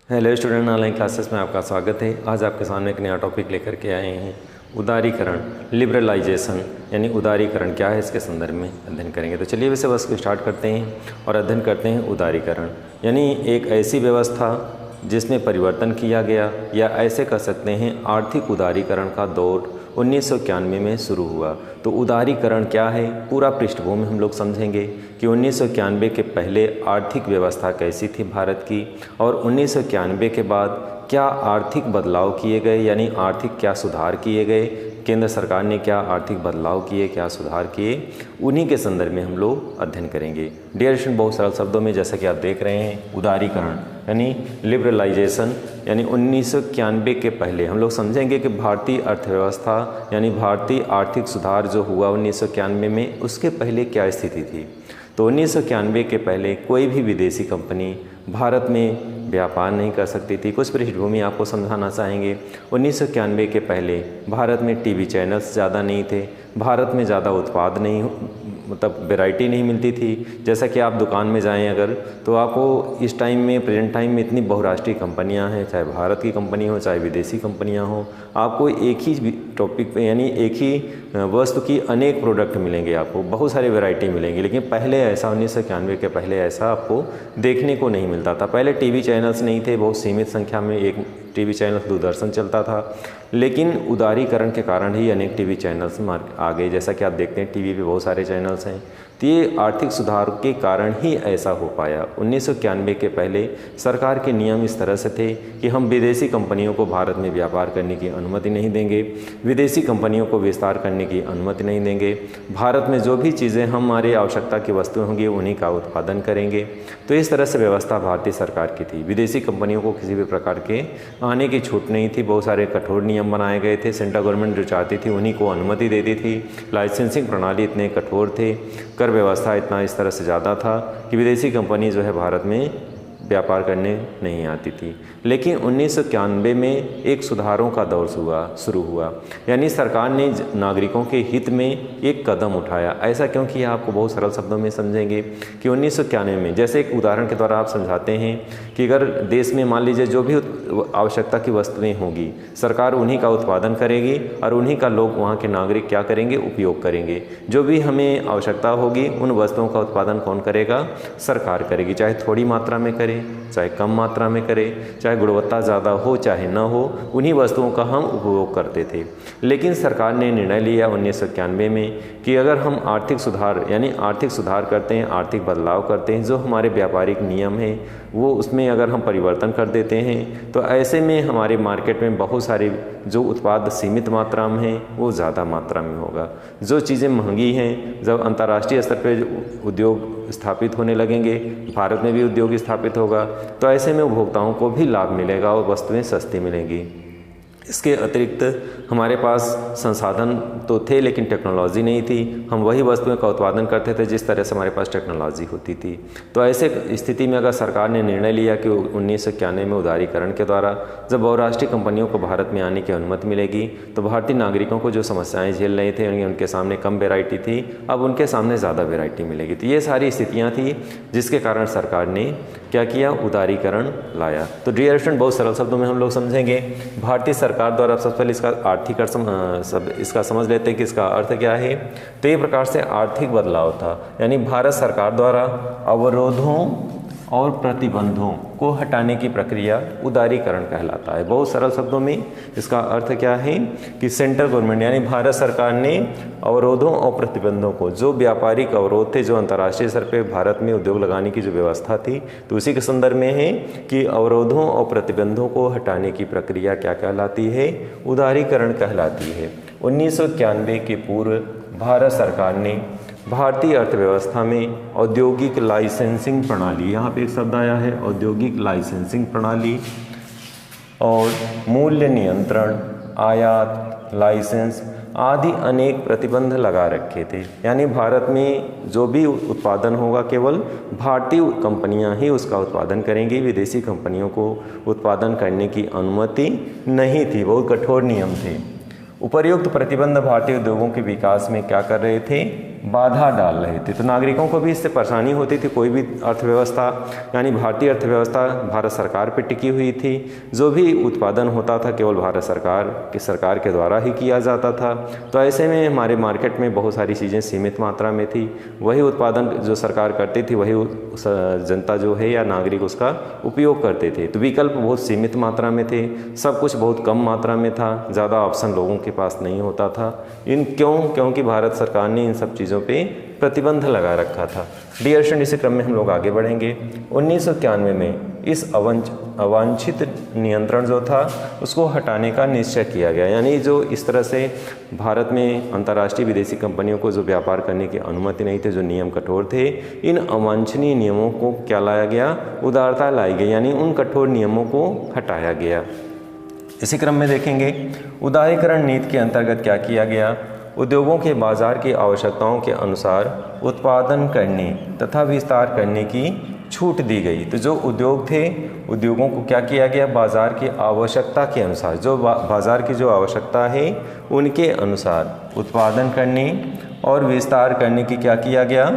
Hello student, online classes में आपका स्वागत है। आज आपके सामने एक नया टॉपिक लेकर के आए हैं, उदारीकरण, लिबरलाइजेशन, यानी उदारीकरण क्या है, इसके संदर्भ में अध्ययन करेंगे। तो चलिए विषय वस्तु को स्टार्ट करते हैं और अध्ययन करते हैं उदारीकरण, यानी एक ऐसी व्यवस्था जिसमें परिवर्तन किया गया, या ऐसे कह सकते हैं आर्थिक उदारीकरण का दौर 1991 में शुरू हुआ। तो उदारीकरण क्या है, पूरा पृष्ठभूमि हम लोग समझेंगे कि 1991 के पहले आर्थिक व्यवस्था कैसी थी भारत की, और 1991 के बाद क्या आर्थिक बदलाव किए गए, यानी आर्थिक क्या सुधार किए गए, केंद्र सरकार ने क्या आर्थिक बदलाव किए, क्या सुधार किए, उन्हीं के संदर्भ में हम लोग अध्ययन करेंगे। डियर स्टूडेंट, बहुत सरल शब्दों में जैसा कि आप देख रहे हैं, उदारीकरण यानी लिबरलाइजेशन, यानी 1991 के पहले हम लोग समझेंगे कि भारतीय अर्थव्यवस्था यानी भारतीय आर्थिक सुधार जो हुआ 1991 में, उसके पहले क्या स्थिति थी। तो 1991 के पहले कोई भी विदेशी कंपनी भारत में व्यापार नहीं कर सकती थी। कुछ पृष्ठभूमि आपको समझाना चाहेंगे। 1991 के पहले भारत में टीवी चैनल्स ज़्यादा नहीं थे, भारत में ज़्यादा उत्पाद नहीं, मतलब वैरायटी नहीं मिलती थी। जैसा कि आप दुकान में जाएं अगर, तो आपको इस टाइम में, प्रेजेंट टाइम में इतनी बहुराष्ट्रीय कंपनियां हैं, चाहे भारत की कंपनी हो चाहे विदेशी कंपनियां हो, आपको एक ही टॉपिक पे यानी एक ही वस्तु की अनेक प्रोडक्ट मिलेंगे, आपको बहुत सारी वैरायटी मिलेंगी। लेकिन पहले ऐसा 1991 के पहले ऐसा आपको देखने को नहीं मिलता था। पहले टीवी चैनल्स नहीं थे, बहुत सीमित संख्या में एक टीवी चैनल दूरदर्शन चलता था। लेकिन उदारीकरण के कारण ही अनेक टीवी चैनल्स आ गए। जैसा कि आप देखते हैं टीवी पे बहुत सारे चैनल्स हैं। तो ये आर्थिक सुधार के कारण ही ऐसा हो पाया। 1991 के पहले सरकार के नियम इस तरह से थे कि हम विदेशी कंपनियों को भारत में व्यापार करने की अनुमति नहीं देंगे, विदेशी कंपनियों को विस्तार करने की अनुमति नहीं देंगे, भारत में जो भी चीज़ें हमारी आवश्यकता की वस्तुएं होंगी उन्हीं का उत्पादन करेंगे। तो इस तरह से व्यवस्था भारतीय सरकार की थी। विदेशी कंपनियों को किसी भी प्रकार के आने की छूट नहीं थी। बहुत सारे कठोर नियम बनाए गए थे। सेंट्रल गवर्नमेंट जो चाहती थी उन्हीं को अनुमति देती थी। लाइसेंसिंग प्रणाली इतने कठोर थे, कर व्यवस्था इतना इस तरह से ज़्यादा था कि विदेशी कंपनी जो है भारत में व्यापार करने नहीं आती थी। लेकिन 1991 में एक सुधारों का दौर शुरू हुआ, यानी सरकार ने नागरिकों के हित में एक कदम उठाया। ऐसा क्यों किया, आपको बहुत सरल शब्दों में समझेंगे कि 1991 में, जैसे एक उदाहरण के द्वारा आप समझाते हैं कि अगर देश में मान लीजिए जो भी आवश्यकता की वस्तुएं होंगी, सरकार उन्हीं का उत्पादन करेगी और उन्हीं का लोग, वहाँ के नागरिक क्या करेंगे, उपयोग करेंगे। जो भी हमें आवश्यकता होगी उन वस्तुओं का उत्पादन कौन करेगा, सरकार करेगी। चाहे थोड़ी मात्रा में करे, चाहे कम मात्रा में करे, चाहे गुणवत्ता ज़्यादा हो चाहे न हो, उन्हीं वस्तुओं का हम उपयोग करते थे। लेकिन सरकार ने निर्णय लिया 1991 में कि अगर हम आर्थिक सुधार यानी आर्थिक सुधार करते हैं, आर्थिक बदलाव करते हैं, जो हमारे व्यापारिक नियम हैं वो उसमें अगर हम परिवर्तन कर देते हैं, तो ऐसे में हमारे मार्केट में बहुत सारे जो उत्पाद सीमित मात्रा में हैं वो ज़्यादा मात्रा में होगा। जो चीज़ें महंगी हैं, जब अंतर्राष्ट्रीय स्तर पर उद्योग स्थापित होने लगेंगे, भारत में भी उद्योग स्थापित होगा, तो ऐसे में उपभोक्ताओं को भी लाभ मिलेगा और वस्तुएं सस्ती मिलेंगी। इसके अतिरिक्त हमारे पास संसाधन तो थे लेकिन टेक्नोलॉजी नहीं थी। हम वही वस्तुओं का उत्पादन करते थे जिस तरह से हमारे पास टेक्नोलॉजी होती थी। तो ऐसे स्थिति में अगर सरकार ने निर्णय लिया कि 1991 में उदारीकरण के द्वारा जब बहुराष्ट्रीय कंपनियों को भारत में आने की अनुमति मिलेगी, तो भारतीय नागरिकों को जो समस्याएँ झेल रहे थे, उनके सामने कम वेराइटी थी, अब उनके सामने ज़्यादा वेराइटी मिलेगी। तो ये सारी स्थितियाँ थी जिसके कारण सरकार ने क्या किया, उदारीकरण लाया। तो डियर स्टूडेंट, बहुत सरल शब्दों में हम लोग समझेंगे। भारतीय सरकार द्वारा सबसे पहले इसका आर्थिक अर्थ इसका समझ लेते हैं कि इसका अर्थ क्या है। तो ये प्रकार से आर्थिक बदलाव था, यानी भारत सरकार द्वारा अवरोधों और प्रतिबंधों को हटाने की प्रक्रिया उदारीकरण कहलाता है। बहुत सरल शब्दों में इसका अर्थ क्या है कि सेंट्रल गवर्नमेंट यानी भारत सरकार ने अवरोधों और प्रतिबंधों को, जो व्यापारिक अवरोध थे, जो अंतर्राष्ट्रीय स्तर पे भारत में उद्योग लगाने की जो व्यवस्था थी, तो उसी के संदर्भ में है कि अवरोधों और प्रतिबंधों को हटाने की प्रक्रिया क्या कहलाती है, उदारीकरण कहलाती है। 1991 के पूर्व भारत सरकार ने भारतीय अर्थव्यवस्था में औद्योगिक लाइसेंसिंग प्रणाली, यहाँ पे एक शब्द आया है औद्योगिक लाइसेंसिंग प्रणाली, और मूल्य नियंत्रण, आयात, लाइसेंस आदि अनेक प्रतिबंध लगा रखे थे। यानी भारत में जो भी उत्पादन होगा केवल भारतीय कंपनियां ही उसका उत्पादन करेंगी, विदेशी कंपनियों को उत्पादन करने की अनुमति नहीं थी। बहुत कठोर नियम थे। उपर्युक्त प्रतिबंध भारतीय उद्योगों के विकास में क्या कर रहे थे, बाधा डाल रहे थे। तो नागरिकों को भी इससे परेशानी होती थी। कोई भी अर्थव्यवस्था यानी भारतीय अर्थव्यवस्था भारत सरकार पर टिकी हुई थी। जो भी उत्पादन होता था केवल भारत सरकार के द्वारा ही किया जाता था। तो ऐसे में हमारे मार्केट में बहुत सारी चीज़ें सीमित मात्रा में थी। वही उत्पादन जो सरकार करती थी वही जनता जो है या नागरिक उसका उपयोग करते थे। तो विकल्प बहुत सीमित मात्रा में थे, सब कुछ बहुत कम मात्रा में था, ज़्यादा ऑप्शन लोगों के पास नहीं होता था। क्योंकि भारत सरकार ने इन सब चीज़ों पे प्रतिबंध लगा रखा था। डियर स्टूडेंट, इसी क्रम में हम लोग आगे बढ़ेंगे। 1991 में इस अवांछित नियंत्रण जो था उसको हटाने का निश्चय किया गया। यानी जो इस तरह से भारत में अंतर्राष्ट्रीय विदेशी कंपनियों को जो व्यापार करने की अनुमति नहीं थी, जो नियम कठोर थे, इन अवांछनीय नियमों को क्या लाया गया? उदारता लाई गई, यानी उन कठोर नियमों को हटाया गया। इसी क्रम में देखेंगे उदारीकरण नीति के अंतर्गत क्या किया गया? उद्योगों के बाजार की आवश्यकताओं के अनुसार उत्पादन करने तथा विस्तार करने की छूट दी गई। तो जो उद्योग थे, उद्योगों को क्या किया गया? बाजार की आवश्यकता के अनुसार, जो बाजार की जो आवश्यकता है उनके अनुसार उत्पादन करने और विस्तार करने की क्या किया गया?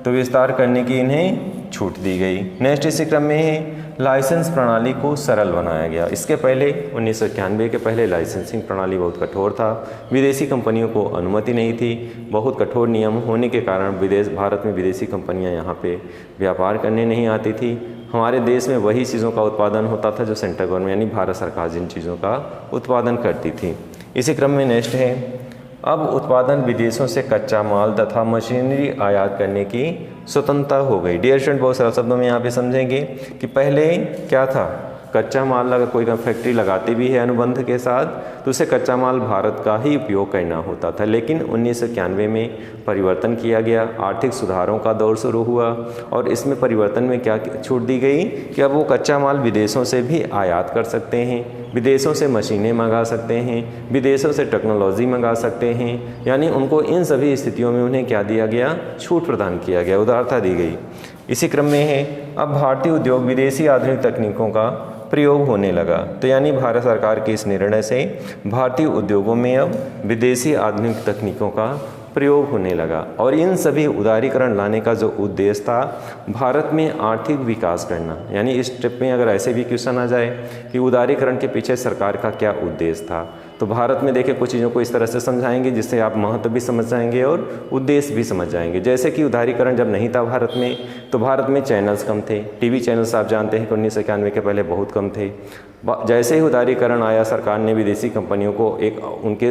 तो विस्तार करने की इन्हें छूट दी गई। नेक्स्ट इसी क्रम में है लाइसेंस प्रणाली को सरल बनाया गया। इसके पहले 1991 के पहले लाइसेंसिंग प्रणाली बहुत कठोर था, विदेशी कंपनियों को अनुमति नहीं थी। बहुत कठोर नियम होने के कारण भारत में विदेशी कंपनियां यहाँ पे व्यापार करने नहीं आती थी। हमारे देश में वही चीज़ों का उत्पादन होता था जो सेंट्रल गवर्नमेंट यानी भारत सरकार जिन चीज़ों का उत्पादन करती थी। इसी क्रम में नेक्स्ट है अब उत्पादन विदेशों से कच्चा माल तथा मशीनरी आयात करने की स्वतंत्रता हो गई। डियर स्टूडेंट, बहुत सरल शब्दों में यहाँ पे समझेंगे कि पहले क्या था? कच्चा माल अगर कोई फैक्ट्री लगाती भी है अनुबंध के साथ तो उसे कच्चा माल भारत का ही उपयोग करना होता था। लेकिन 1991 में परिवर्तन किया गया, आर्थिक सुधारों का दौर शुरू हुआ और इसमें परिवर्तन में क्या छूट दी गई कि अब वो कच्चा माल विदेशों से भी आयात कर सकते हैं, विदेशों से मशीनें मंगा सकते हैं, विदेशों से टेक्नोलॉजी मंगा सकते हैं। यानी उनको इन सभी स्थितियों में उन्हें क्या दिया गया? छूट प्रदान किया गया, उदारता दी गई। इसी क्रम में है अब भारतीय उद्योग विदेशी आधुनिक तकनीकों का प्रयोग होने लगा। तो यानी भारत सरकार के इस निर्णय से भारतीय उद्योगों में अब विदेशी आधुनिक तकनीकों का प्रयोग होने लगा। और इन सभी उदारीकरण लाने का जो उद्देश्य था भारत में आर्थिक विकास करना। यानी इस स्टेप में अगर ऐसे भी क्वेश्चन आ जाए कि उदारीकरण के पीछे सरकार का क्या उद्देश्य था, तो भारत में देखिए कुछ चीज़ों को इस तरह से समझाएंगे जिससे आप महत्व भी समझ जाएंगे और उद्देश्य भी समझ जाएंगे। जैसे कि उदारीकरण जब नहीं था भारत में तो भारत में चैनल्स कम थे, टीवी चैनल्स आप जानते हैं कि 1991 के पहले बहुत कम थे। जैसे ही उदारीकरण आया सरकार ने विदेशी कंपनियों को उनके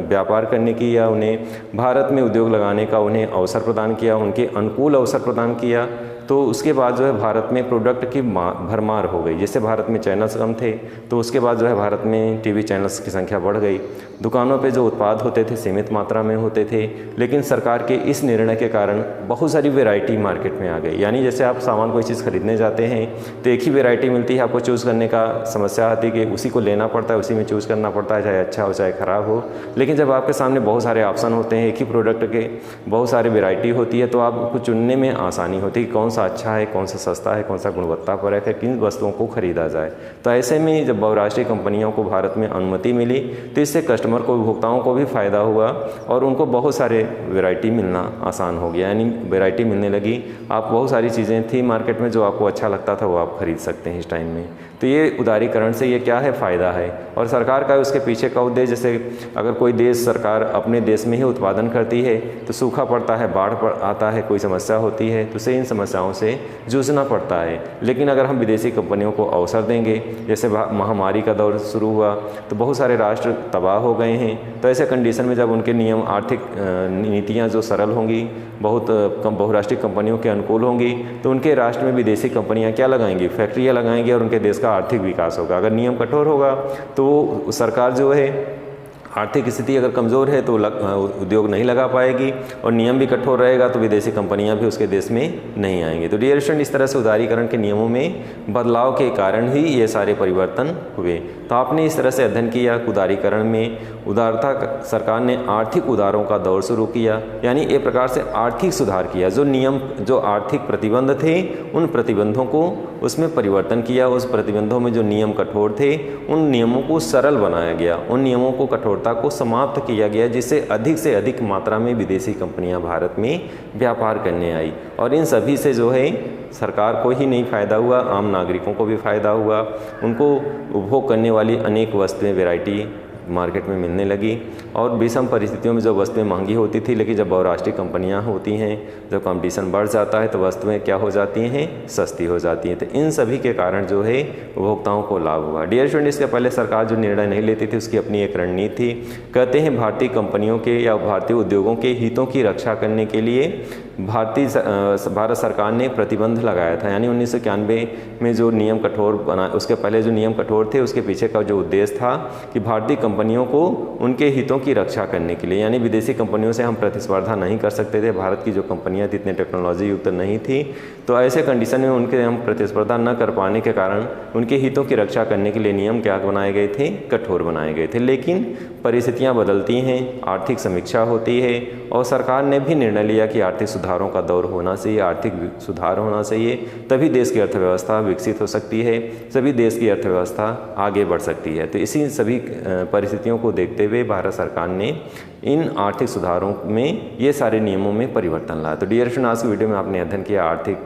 व्यापार करने की या उन्हें भारत में उद्योग लगाने का उन्हें अवसर प्रदान किया, उनके अनुकूल अवसर प्रदान किया। तो उसके बाद जो है भारत में प्रोडक्ट की भरमार हो गई। जैसे भारत में चैनल्स कम थे तो उसके बाद जो है भारत में टीवी चैनल्स की संख्या बढ़ गई। दुकानों पे जो उत्पाद होते थे सीमित मात्रा में होते थे, लेकिन सरकार के इस निर्णय के कारण बहुत सारी वैरायटी मार्केट में आ गई। यानी जैसे आप सामान कोई चीज़ खरीदने जाते हैं तो एक ही वैरायटी मिलती है, आपको चूज़ करने का समस्या आती है कि उसी को लेना पड़ता है, उसी में चूज़ करना पड़ता है, चाहे अच्छा हो चाहे ख़राब हो। लेकिन जब आपके सामने बहुत सारे ऑप्शन होते हैं, एक ही प्रोडक्ट के बहुत सारी वैरायटी होती है, तो आपको चुनने में आसानी होती है कि कौन सा अच्छा है, कौन सा सस्ता है, कौन सा गुणवत्तापरक है, किन वस्तुओं को खरीदा जाए। तो ऐसे में जब बहुराष्ट्रीय कंपनियों को भारत में अनुमति मिली तो इससे कस्टमर को, उपभोक्ताओं को भी फ़ायदा हुआ और उनको बहुत सारे वैरायटी मिलना आसान हो गया। यानी वैरायटी मिलने लगी, आप बहुत सारी चीज़ें थी मार्केट में जो आपको अच्छा लगता था वो आप खरीद सकते हैं इस टाइम में। तो ये उदारीकरण से ये क्या है? फ़ायदा है। और सरकार का उसके पीछे का उद्देश्य, जैसे अगर कोई देश सरकार अपने देश में ही उत्पादन करती है तो सूखा पड़ता है, बाढ़ आता है, कोई समस्या होती है तो उसे इन समस्याओं से जूझना पड़ता है। लेकिन अगर हम विदेशी कंपनियों को अवसर देंगे, जैसे महामारी का दौर शुरू हुआ तो बहुत सारे राष्ट्र तबाह हो गए हैं, तो ऐसे कंडीशन में जब उनके नियम, आर्थिक नीतियाँ जो सरल होंगी, बहुत कम बहुराष्ट्रीय कंपनियों के अनुकूल होंगी, तो उनके राष्ट्र में विदेशी कंपनियां क्या लगाएंगी? फैक्ट्रियां लगाएंगी और उनके देश का आर्थिक विकास होगा। अगर नियम कठोर होगा तो सरकार जो है आर्थिक स्थिति अगर कमज़ोर है तो उद्योग नहीं लगा पाएगी, और नियम भी कठोर रहेगा तो विदेशी कंपनियां भी उसके देश में नहीं आएंगी। तो डियर स्टूडेंट, इस तरह से उदारीकरण के नियमों में बदलाव के कारण ही ये सारे परिवर्तन हुए। तो आपने इस तरह से अध्ययन किया उदारीकरण में उदारता, सरकार ने आर्थिक उदारों का दौर शुरू किया, यानी एक प्रकार से आर्थिक सुधार किया। जो नियम, जो आर्थिक प्रतिबंध थे उन प्रतिबंधों को उसमें परिवर्तन किया, उस प्रतिबंधों में जो नियम कठोर थे उन नियमों को सरल बनाया गया, उन नियमों को कठोर कठोरता को समाप्त किया गया, जिससे अधिक से अधिक मात्रा में विदेशी कंपनियां भारत में व्यापार करने आई। और इन सभी से जो है सरकार को ही नहीं फ़ायदा हुआ, आम नागरिकों को भी फ़ायदा हुआ। उनको उपभोग करने वाली अनेक वस्तुएं, वैरायटी मार्केट में मिलने लगी। और विषम परिस्थितियों में जब वस्तुएं महंगी होती थी, लेकिन जब बहुराष्ट्रीय कंपनियां होती हैं, जब कंपटीशन बढ़ जाता है तो वस्तुएं क्या हो जाती हैं, सस्ती हो जाती हैं। तो इन सभी के कारण जो है उपभोक्ताओं को लाभ हुआ। डियर स्टूडेंट, इसके पहले सरकार जो निर्णय नहीं लेती थी उसकी अपनी एक रणनीति थी। कहते हैं भारतीय कंपनियों के या भारतीय उद्योगों के हितों की रक्षा करने के लिए भारत सरकार ने प्रतिबंध लगाया था। यानी 1991 में जो नियम कठोर बना, उसके पहले जो नियम कठोर थे उसके पीछे का जो उद्देश्य था कि भारतीय कंपनियों को उनके हितों की रक्षा करने के लिए, यानी विदेशी कंपनियों से हम प्रतिस्पर्धा नहीं कर सकते थे। भारत की जो कंपनियां थी इतनी टेक्नोलॉजी युक्त नहीं थी, तो ऐसे कंडीशन में उनके हम प्रतिस्पर्धा न कर पाने के कारण उनके हितों की रक्षा करने के लिए नियम क्या बनाए गए थे, कठोर बनाए गए थे। लेकिन परिस्थितियां बदलती हैं, आर्थिक समीक्षा होती है और सरकार ने भी निर्णय लिया कि आर्थिक सुधारों का दौर होना चाहिए, आर्थिक सुधार होना चाहिए, तभी देश की अर्थव्यवस्था विकसित हो सकती है, सभी देश की अर्थव्यवस्था आगे बढ़ सकती है। तो इसी सभी परिस्थितियों को देखते हुए भारत सरकार ने इन आर्थिक सुधारों में ये सारे नियमों में परिवर्तन लाया। तो डियर स्टूडेंट, आज की वीडियो में आपने अध्ययन किया आर्थिक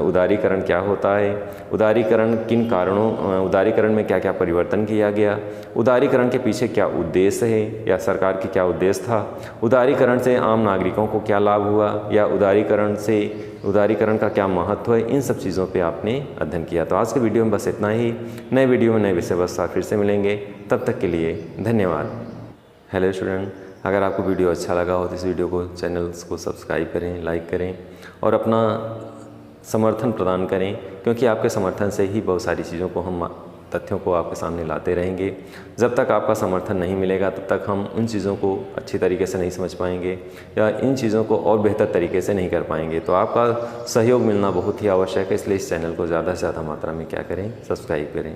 उदारीकरण क्या होता है, उदारीकरण किन कारणों, उदारीकरण में क्या क्या परिवर्तन किया गया, उदारीकरण के पीछे क्या उद्देश्य है या सरकार की क्या उद्देश्य था, उदारीकरण से आम नागरिकों को क्या लाभ हुआ या उदारीकरण का क्या महत्व है, इन सब चीज़ों पे आपने अध्ययन किया। तो आज के वीडियो में बस इतना ही। नए वीडियो में नए विषय वस्तु साथ फिर से मिलेंगे, तब तक के लिए धन्यवाद। हेलो स्टूडेंट, अगर आपको वीडियो अच्छा लगा हो तो इस वीडियो को, चैनल्स को सब्सक्राइब करें, लाइक करें और अपना समर्थन प्रदान करें, क्योंकि आपके समर्थन से ही बहुत सारी चीज़ों को, हम तथ्यों को आपके सामने लाते रहेंगे। जब तक आपका समर्थन नहीं मिलेगा तब तक हम उन चीज़ों को अच्छी तरीके से नहीं समझ पाएंगे या इन चीज़ों को और बेहतर तरीके से नहीं कर पाएंगे। तो आपका सहयोग मिलना बहुत ही आवश्यक है, इसलिए इस चैनल को ज़्यादा से ज़्यादा मात्रा में क्या करें, सब्सक्राइब करें।